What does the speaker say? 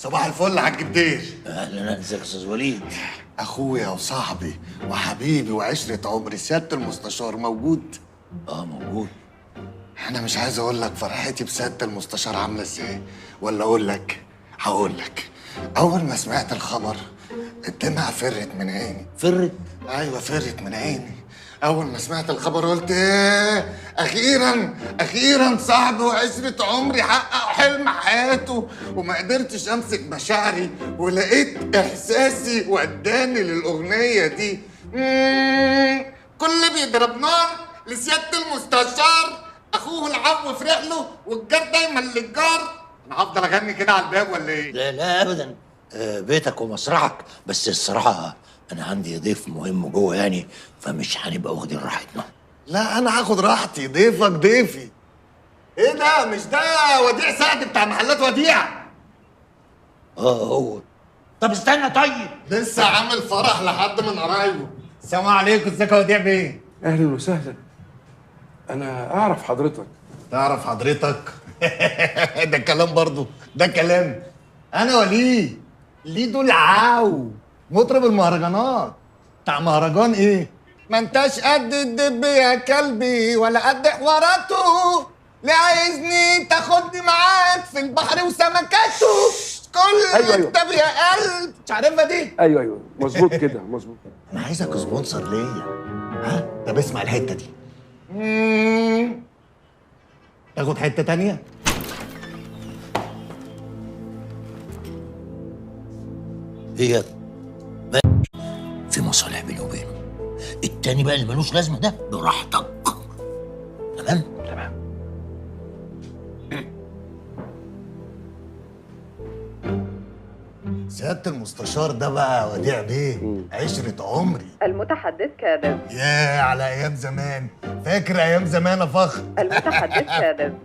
صباح الفل يا حاج بدير. اهلا، ازيك يا استاذ وليد؟ اخويا وصاحبي وحبيبي وعشرة عمري سيادة المستشار موجود؟ اه موجود. انا مش عايز اقول لك فرحتي بسيادة المستشار عاملة ازاي، ولا اقول لك؟ هقول لك. اول ما سمعت الخبر الدمعة فرت من عيني. فرت؟ ايوه فرت من عيني. اول ما سمعت الخبر قلت ايه، اخيرا اخيرا صاحبي وعشرة عمري حقق حلم حياته، وما قدرتش امسك مشاعري ولقيت احساسي وداني للاغنيه دي. كل بيضرب نار لسياده المستشار، اخوه العفو في رحله والجار دايما للجار. انا هفضل اغني كده على الباب ولا ايه؟ لا لا ابدا، بيتك ومسرحك، بس الصراحه انا عندي ضيف مهم جوه يعني، فمش هنبقى واخدين راحتنا. لا انا هاخد راحتي، ضيفك ضيفي. ايه ده؟ مش ده وديع سعد بتاع محلات وديع؟ هو. طب استنى طيب. لسه عامل فرح لحد من قرايبه. السلام عليكم، ازيك يا وديع بيه؟ اهلا وسهلا. انا اعرف حضرتك. تعرف حضرتك؟ ده كلام برضه، ده كلام. انا وليد ليدو العاو، مطرب المهرجانات. بتاع مهرجان ايه؟ ما انتش قد الدب يا كلبي ولا قد حواراته، ليه عايزني تاخدني معاك في البحر وسمكاته؟ كل أيوة. الكتاب يا قلب. مش عارفها دي؟ ايوه مظبوط كده مظبوط. انا عايزك سبونسر ليا. ها؟ طب اسمع الحته دي. تاخد حته تانية؟ هي في مصالح بيني وبينه، التاني بقى اللي ملوش لازمه ده براحتك. تمام؟ تمام. سيادة المستشار ده بقى وديع بيه عشرة عمري. المتحدث كاذب. ياه على أيام زمان، فاكر أيام زمان يا فخر؟ المتحدث كاذب.